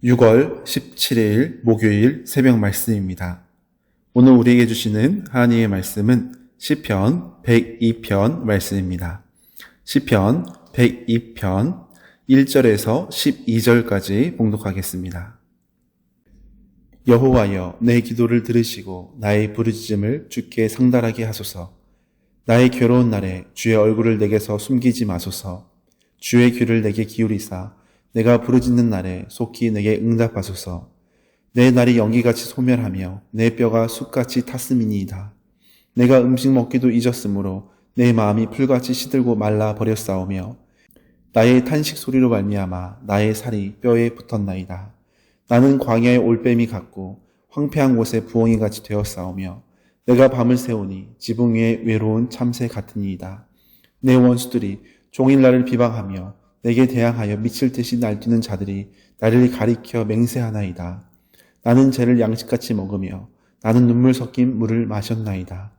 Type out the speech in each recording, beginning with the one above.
6월 17일 목요일 새벽 말씀입니다. 오늘 우리에게 주시는 하나님의 말씀은 시편 102편 말씀입니다. 시편 102편 1절에서 12절까지 봉독하겠습니다. 여호와여, 내 기도를 들으시고 나의 부르짖음을 주께 상달하게 하소서. 나의 괴로운 날에 주의 얼굴을 내게서 숨기지 마소서. 주의 귀를 내게 기울이사 내가 부르짖는 날에 속히 내게 응답하소서. 내 날이 연기같이 소멸하며 내 뼈가 숯같이 탔음이니이다. 내가 음식 먹기도 잊었으므로 내 마음이 풀같이 시들고 말라 버렸사오며 나의 탄식 소리로 말미암아 나의 살이 뼈에 붙었나이다. 나는 광야의 올빼미 같고 황폐한 곳에 부엉이같이 되었사오며 내가 밤을 새우니 지붕 위에 외로운 참새 같으니이다. 내 원수들이 종일 나를 비방하며 내게 대항하여 미칠 듯이 날뛰는 자들이 나를 가리켜 맹세하나이다. 나는 죄를 양식같이 먹으며 나는 눈물 섞인 물을 마셨나이다.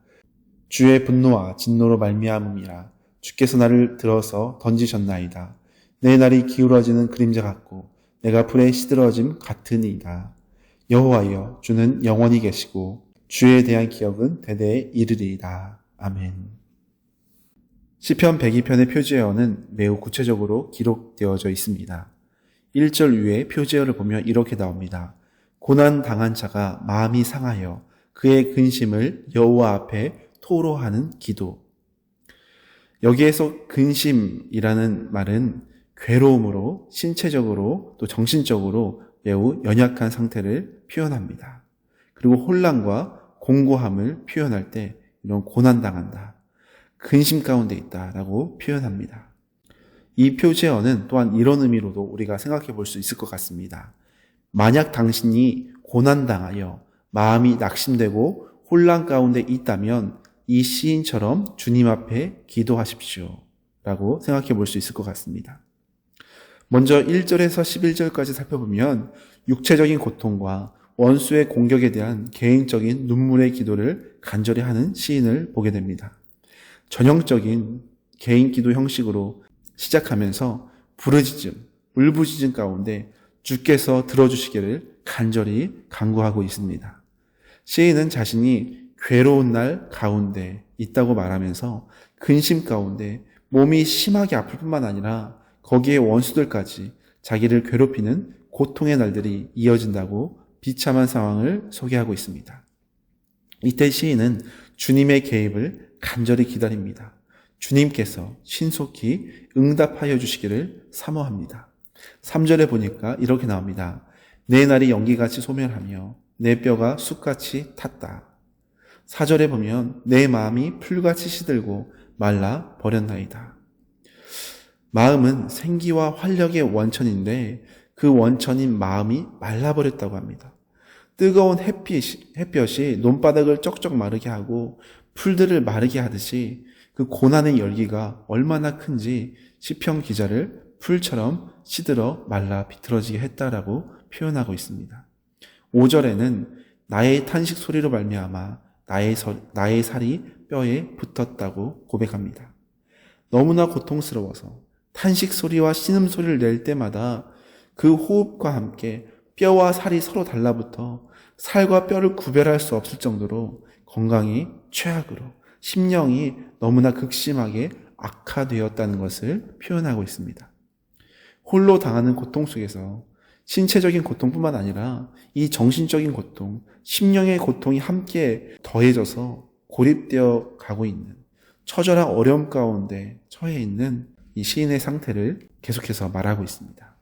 주의 분노와 진노로 말미암음이라. 주께서 나를 들어서 던지셨나이다. 내 날이 기울어지는 그림자 같고 내가 불에 시들어짐 같으니이다. 여호와여, 주는 영원히 계시고 주에 대한 기억은 대대에 이르리이다. 아멘. 시편 102편의 표제어는 매우 구체적으로 기록되어져 있습니다. 1절 위에 표제어를 보면 이렇게 나옵니다. 고난 당한 자가 마음이 상하여 그의 근심을 여호와 앞에 토로하는 기도. 여기에서 근심이라는 말은 괴로움으로 신체적으로 또 정신적으로 매우 연약한 상태를 표현합니다. 그리고 혼란과 공고함을 표현할 때 이런 고난당한다, 근심 가운데 있다라고 표현합니다. 이 표제어는 또한 이런 의미로도 우리가 생각해 볼 수 있을 것 같습니다. 만약 당신이 고난당하여 마음이 낙심되고 혼란 가운데 있다면 이 시인처럼 주님 앞에 기도하십시오 라고 생각해 볼 수 있을 것 같습니다. 먼저 1절에서 11절까지 살펴보면 육체적인 고통과 원수의 공격에 대한 개인적인 눈물의 기도를 간절히 하는 시인을 보게 됩니다. 전형적인 개인 기도 형식으로 시작하면서 부르짖음, 울부짖음 가운데 주께서 들어주시기를 간절히 간구하고 있습니다. 시인은 자신이 괴로운 날 가운데 있다고 말하면서 근심 가운데 몸이 심하게 아플 뿐만 아니라 거기에 원수들까지 자기를 괴롭히는 고통의 날들이 이어진다고 비참한 상황을 소개하고 있습니다. 이때 시인은 주님의 개입을 간절히 기다립니다. 주님께서 신속히 응답하여 주시기를 사모합니다. 3절에 보니까 이렇게 나옵니다. 내 날이 연기같이 소멸하며 내 뼈가 숯같이 탔다. 4절에 보면 내 마음이 풀같이 시들고 말라 버렸나이다. 마음은 생기와 활력의 원천인데 그 원천인 마음이 말라버렸다고 합니다. 뜨거운 햇볕이 논바닥을 쩍쩍 마르게 하고 풀들을 마르게 하듯이 그 고난의 열기가 얼마나 큰지 시편 기자를 풀처럼 시들어 말라 비틀어지게 했다라고 표현하고 있습니다. 5절에는 나의 탄식 소리로 말미암아 나의 살이 뼈에 붙었다고 고백합니다. 너무나 고통스러워서 탄식 소리와 신음 소리를 낼 때마다 그 호흡과 함께 뼈와 살이 서로 달라붙어 살과 뼈를 구별할 수 없을 정도로 건강이 최악으로 심령이 너무나 극심하게 악화되었다는 것을 표현하고 있습니다. 홀로 당하는 고통 속에서 신체적인 고통뿐만 아니라 이 정신적인 고통, 심령의 고통이 함께 더해져서 고립되어 가고 있는 처절한 어려움 가운데 처해 있는 이 시인의 상태를 계속해서 말하고 있습니다.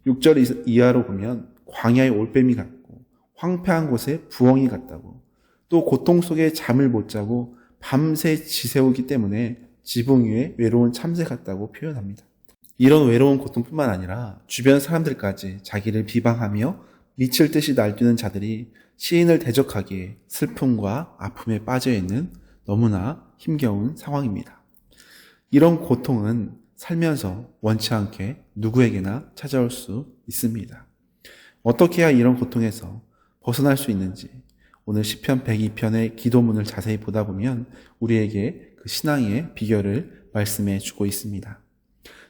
6절 이하로 보면 광야의 올빼미 같고 황폐한 곳에 부엉이 같다고, 또 고통 속에 잠을 못 자고 밤새 지새우기 때문에 지붕 위에 외로운 참새 같다고 표현합니다. 이런 외로운 고통뿐만 아니라 주변 사람들까지 자기를 비방하며 미칠 듯이 날뛰는 자들이 시인을 대적하기에 슬픔과 아픔에 빠져있는 너무나 힘겨운 상황입니다. 이런 고통은 살면서 원치 않게 누구에게나 찾아올 수 있습니다. 어떻게 해야 이런 고통에서 벗어날 수 있는지 오늘 시편 102편의 기도문을 자세히 보다 보면 우리에게 그 신앙의 비결을 말씀해 주고 있습니다.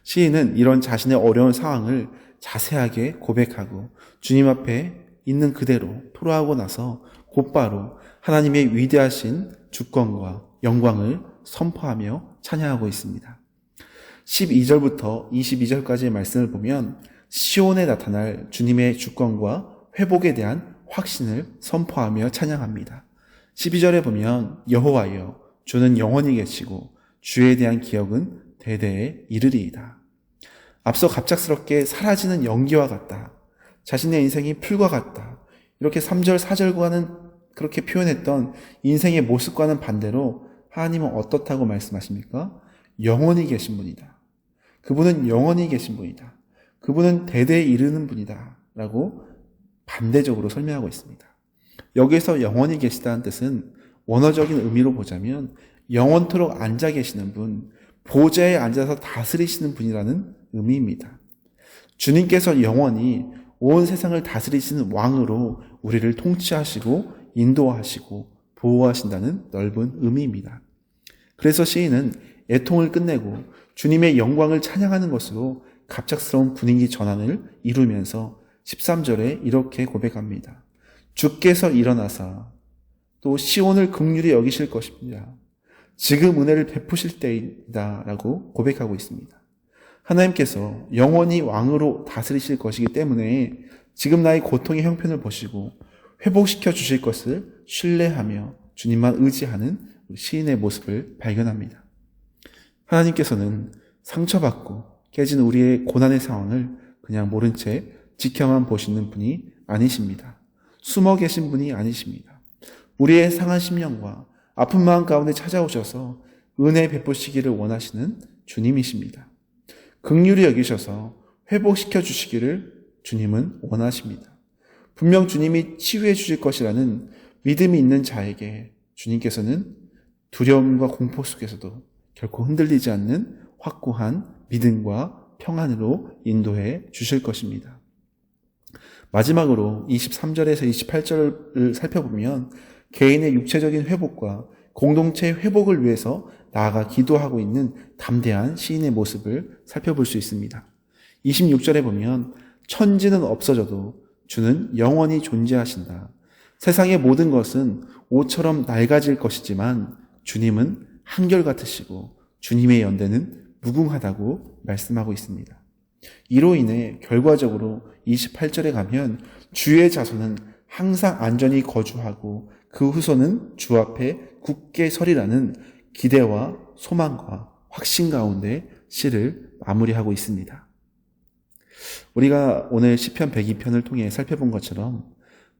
시인은 이런 자신의 어려운 상황을 자세하게 고백하고 주님 앞에 있는 그대로 토로하고 나서 곧바로 하나님의 위대하신 주권과 영광을 선포하며 찬양하고 있습니다. 12절부터 22절까지의 말씀을 보면 시온에 나타날 주님의 주권과 회복에 대한 확신을 선포하며 찬양합니다. 12절에 보면 여호와여 주는 영원히 계시고 주에 대한 기억은 대대에 이르리이다. 앞서 갑작스럽게 사라지는 연기와 같다. 자신의 인생이 풀과 같다. 이렇게 3절, 4절과는 그렇게 표현했던 인생의 모습과는 반대로 하나님은 어떻다고 말씀하십니까? 영원히 계신 분이다. 그분은 영원히 계신 분이다. 그분은 대대에 이르는 분이다. 라고 반대적으로 설명하고 있습니다. 여기에서 영원히 계시다는 뜻은 원어적인 의미로 보자면 영원토록 앉아 계시는 분, 보좌에 앉아서 다스리시는 분이라는 의미입니다. 주님께서 영원히 온 세상을 다스리시는 왕으로 우리를 통치하시고 인도하시고 보호하신다는 넓은 의미입니다. 그래서 시인은 애통을 끝내고 주님의 영광을 찬양하는 것으로 갑작스러운 분위기 전환을 이루면서 13절에 이렇게 고백합니다. 주께서 일어나사 또 시온을 긍휼히 여기실 것입니다. 지금 은혜를 베푸실 때이다 라고 고백하고 있습니다. 하나님께서 영원히 왕으로 다스리실 것이기 때문에 지금 나의 고통의 형편을 보시고 회복시켜 주실 것을 신뢰하며 주님만 의지하는 시인의 모습을 발견합니다. 하나님께서는 상처받고 깨진 우리의 고난의 상황을 그냥 모른 채 지켜만 보시는 분이 아니십니다. 숨어 계신 분이 아니십니다. 우리의 상한 심령과 아픈 마음 가운데 찾아오셔서 은혜 베푸시기를 원하시는 주님이십니다. 긍휼히 여기셔서 회복시켜 주시기를 주님은 원하십니다. 분명 주님이 치유해 주실 것이라는 믿음이 있는 자에게 주님께서는 두려움과 공포 속에서도 결코 흔들리지 않는 확고한 믿음과 평안으로 인도해 주실 것입니다. 마지막으로 23절에서 28절을 살펴보면 개인의 육체적인 회복과 공동체의 회복을 위해서 나아가 기도하고 있는 담대한 시인의 모습을 살펴볼 수 있습니다. 26절에 보면 천지는 없어져도 주는 영원히 존재하신다. 세상의 모든 것은 옷처럼 낡아질 것이지만 주님은 한결같으시고 주님의 연대는 무궁하다고 말씀하고 있습니다. 이로 인해 결과적으로 28절에 가면 주의 자손은 항상 안전히 거주하고 그 후손은 주 앞에 굳게 서리라는 기대와 소망과 확신 가운데 시를 마무리하고 있습니다. 우리가 오늘 시편 102편을 통해 살펴본 것처럼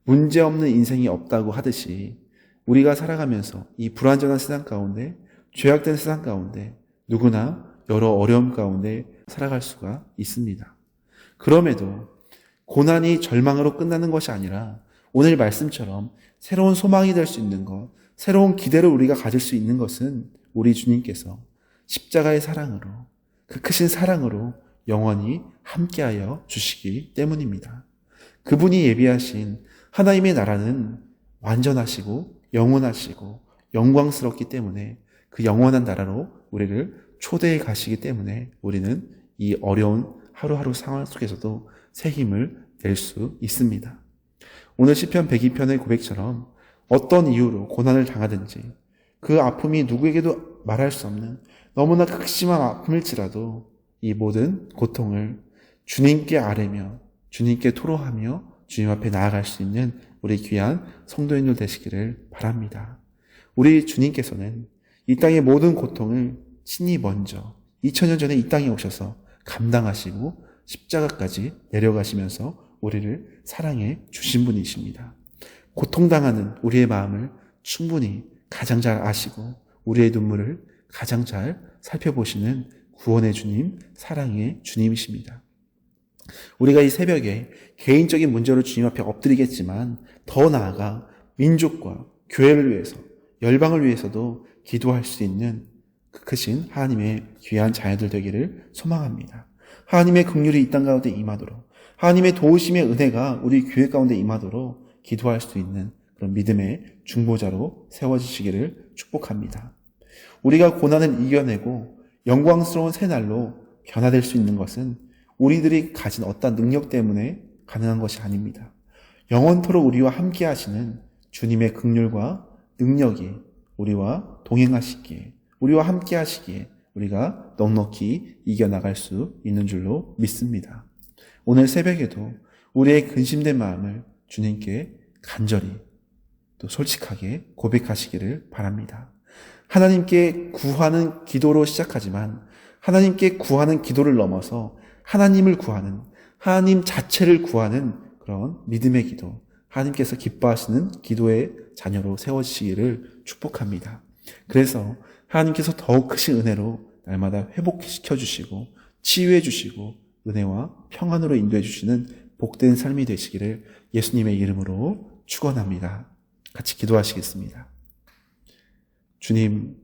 문제없는 인생이 없다고 하듯이 우리가 살아가면서 이 불완전한 세상 가운데 죄악된 세상 가운데 누구나 여러 어려움 가운데 살아갈 수가 있습니다. 그럼에도 고난이 절망으로 끝나는 것이 아니라 오늘 말씀처럼 새로운 소망이 될 수 있는 것, 새로운 기대를 우리가 가질 수 있는 것은 우리 주님께서 십자가의 사랑으로, 그 크신 사랑으로 영원히 함께하여 주시기 때문입니다. 그분이 예비하신 하나님의 나라는 완전하시고 영원하시고 영광스럽기 때문에 그 영원한 나라로 우리를 초대해 가시기 때문에 우리는 이 어려운 하루하루 상황 속에서도 새 힘을 낼 수 있습니다. 오늘 시편 102편의 고백처럼 어떤 이유로 고난을 당하든지 그 아픔이 누구에게도 말할 수 없는 너무나 극심한 아픔일지라도 이 모든 고통을 주님께 아뢰며 주님께 토로하며 주님 앞에 나아갈 수 있는 우리 귀한 성도인들 되시기를 바랍니다. 우리 주님께서는 이 땅의 모든 고통을 친히 먼저 2000년 전에 이 땅에 오셔서 감당하시고 십자가까지 내려가시면서 우리를 사랑해 주신 분이십니다. 고통당하는 우리의 마음을 충분히 가장 잘 아시고 우리의 눈물을 가장 잘 살펴보시는 구원의 주님, 사랑의 주님이십니다. 우리가 이 새벽에 개인적인 문제로 주님 앞에 엎드리겠지만 더 나아가 민족과 교회를 위해서, 열방을 위해서도 기도할 수 있는 그 크신 하나님의 귀한 자녀들 되기를 소망합니다. 하나님의 긍휼이 이 땅 가운데 임하도록, 하나님의 도우심의 은혜가 우리 교회 가운데 임하도록 기도할 수 있는 그런 믿음의 중보자로 세워지시기를 축복합니다. 우리가 고난을 이겨내고 영광스러운 새날로 변화될 수 있는 것은 우리들이 가진 어떤 능력 때문에 가능한 것이 아닙니다. 영원토록 우리와 함께 하시는 주님의 긍휼과 능력이 우리와 동행하시기에, 우리와 함께 하시기에 우리가 넉넉히 이겨나갈 수 있는 줄로 믿습니다. 오늘 새벽에도 우리의 근심된 마음을 주님께 간절히 또 솔직하게 고백하시기를 바랍니다. 하나님께 구하는 기도로 시작하지만 하나님께 구하는 기도를 넘어서 하나님을 구하는, 하나님 자체를 구하는 그런 믿음의 기도, 하나님께서 기뻐하시는 기도의 자녀로 세워지시기를 축복합니다. 그래서 하나님께서 더욱 크신 은혜로 날마다 회복시켜 주시고 치유해 주시고 은혜와 평안으로 인도해 주시는 복된 삶이 되시기를 예수님의 이름으로 축원합니다. 같이 기도하시겠습니다. 주님,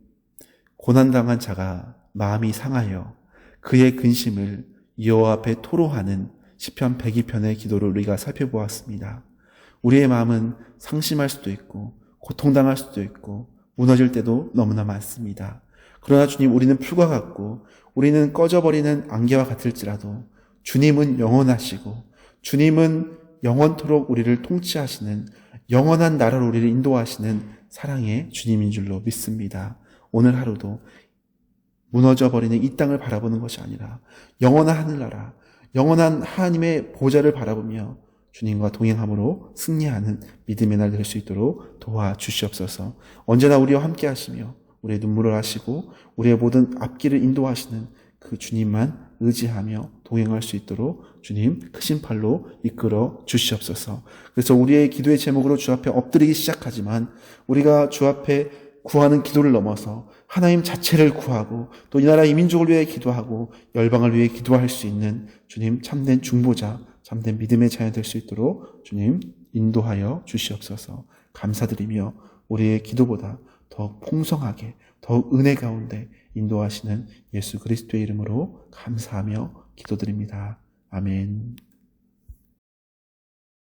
고난당한 자가 마음이 상하여 그의 근심을 여호와 앞에 토로하는 시편 102편의 기도를 우리가 살펴보았습니다. 우리의 마음은 상심할 수도 있고 고통당할 수도 있고 무너질 때도 너무나 많습니다. 그러나 주님, 우리는 풀과 같고 우리는 꺼져버리는 안개와 같을지라도 주님은 영원하시고 주님은 영원토록 우리를 통치하시는 영원한 나라로 우리를 인도하시는 사랑의 주님인 줄로 믿습니다. 오늘 하루도 무너져버리는 이 땅을 바라보는 것이 아니라 영원한 하늘나라, 영원한 하나님의 보좌를 바라보며 주님과 동행함으로 승리하는 믿음의 날 될 수 있도록 도와주시옵소서. 언제나 우리와 함께 하시며 우리의 눈물을 하시고 우리의 모든 앞길을 인도하시는 그 주님만 의지하며 동행할 수 있도록 주님 크신 팔로 이끌어 주시옵소서. 그래서 우리의 기도의 제목으로 주 앞에 엎드리기 시작하지만 우리가 주 앞에 구하는 기도를 넘어서 하나님 자체를 구하고 또 이 나라 이 민족을 위해 기도하고 열방을 위해 기도할 수 있는 주님 참된 중보자, 참된 믿음의 자녀 될 수 있도록 주님 인도하여 주시옵소서. 감사드리며 우리의 기도보다 더 풍성하게 더 은혜 가운데 인도하시는 예수 그리스도의 이름으로 감사하며 기도드립니다. 아멘.